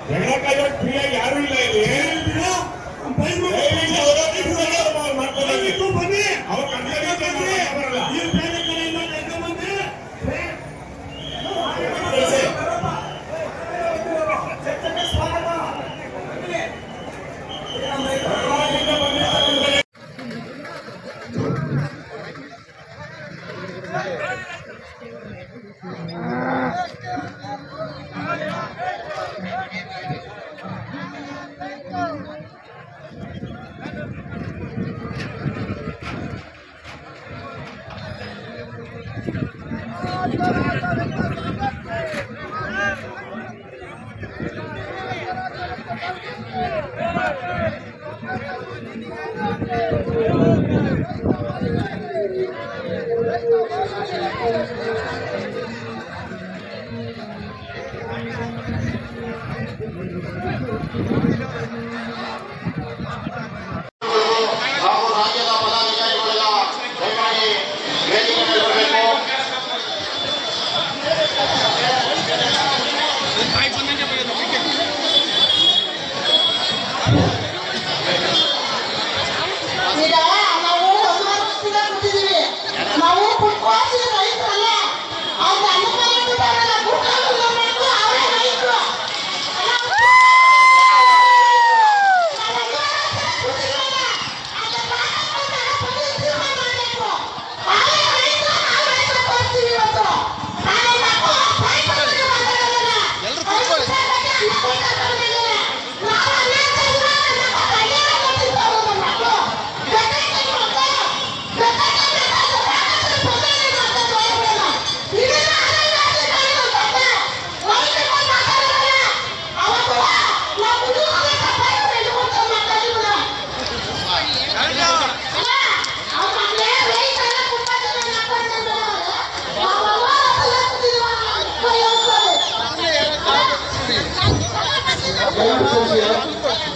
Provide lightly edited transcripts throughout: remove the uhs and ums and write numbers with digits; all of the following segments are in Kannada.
ಫ್ರೀಯಾಗಿ ಯಾರು ಇಲ್ಲ ಇಲ್ಲಿ ಬನ್ನಿ ಅವ್ರ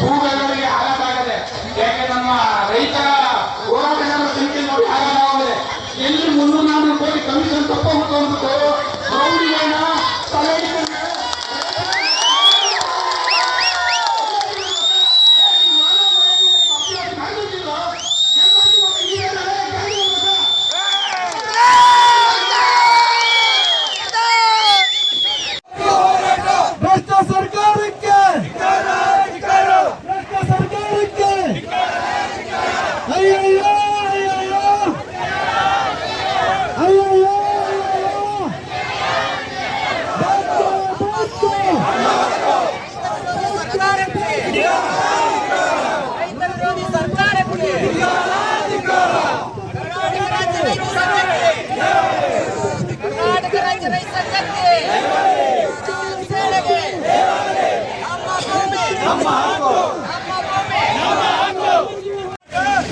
ಭೂಗಳಿಗೆ ಹಾಳಾಗದೆ. ಯಾಕೆ ನಮ್ಮ ರೈತರ ಹೋರಾಟಗಾರರ ಸಂಖ್ಯೆ ನೋಡಿ ಹಾಳಾಗದೆ. ಎಲ್ಲಿ 300-400 ಕೋಟಿ ಕಮಿಷನ್ ತಪ್ಪೋಗ್ಬಿಟ್ಟು ಅಂದ್ಬಿಟ್ಟು ರೌಡಿಗಳನ್ನ ತಲೆ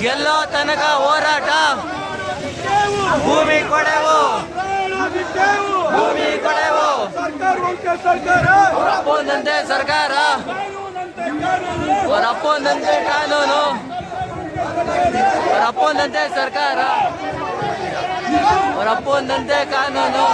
ಗೆಲ್ಲೋ ತನಕ ಹೋರಾಟ. ಭೂಮಿ ಕೊಡೆವು, ಭೂಮಿ ಕೊಡೆವು. ಅವರಪ್ಪಂದಂತೆ ಸರ್ಕಾರ, ಅವರಪ್ಪಂದಂತೆ ಕಾನೂನು, ಅವರಪ್ಪಂದಂತೆ ಸರ್ಕಾರ, ಅವರಪ್ಪಂದಂತೆ ಕಾನೂನು.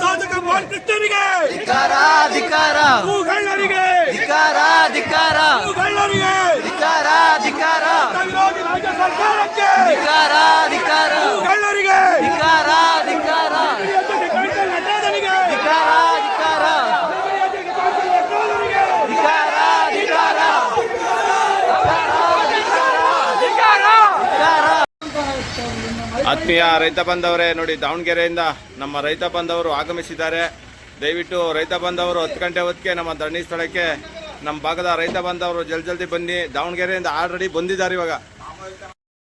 ಸಾಧಕ ಬಾಲಕೃಷ್ಣರಿಗೆ ಧಿಕ್ಕಾರ, ಧಿಕ್ಕಾರ, ಭೂಗಳ್ಳರಿಗೆ ಧಿಕ್ಕಾರ, ಧಿಕ್ಕಾರ, ಭೂಗಳ್ಳರಿಗೆ ಧಿಕ್ಕಾರ, ಧಿಕ್ಕಾರ, ವಿರೋಧಿ ರಾಜ್ಯ ಸರ್ಕಾರಕ್ಕೆ ಧಿಕ್ಕಾರ, ಧಿಕ್ಕಾರ, ಭೂಗಳ್ಳರಿಗೆ ಧಿಕ್ಕಾರ, ಧಿಕ್ಕಾರ, ನಟನಿಗೆ ಧಿಕ್ಕಾರ, ಧಿಕ್ಕಾರ, ಧಿಕ್ಕಾರ, ಧಿಕ್ಕಾರ, ಆತ್ಮೀಯ ರೈತ ಬಾಂಧವರೇ, ನೋಡಿ ದಾವಣಗೆರೆಯಿಂದ ನಮ್ಮ ರೈತ ಬಾಂಧವರು ಆಗಮಿಸಿದ್ದಾರೆ. ದಯವಿಟ್ಟು ರೈತ ಬಾಂಧವರು 10 ಗಂಟೆ ಹೊತ್ತಿಗೆ ನಮ್ಮ ಧರಣಿ ಸ್ಥಳಕ್ಕೆ ನಮ್ಮ ಭಾಗದ ರೈತ ಬಾಂಧವರು ಜಲ್ದಿ ಬನ್ನಿ. ದಾವಣಗೆರೆಯಿಂದ ಆಲ್ರೆಡಿ ಬಂದಿದ್ದಾರೆ ಇವಾಗ.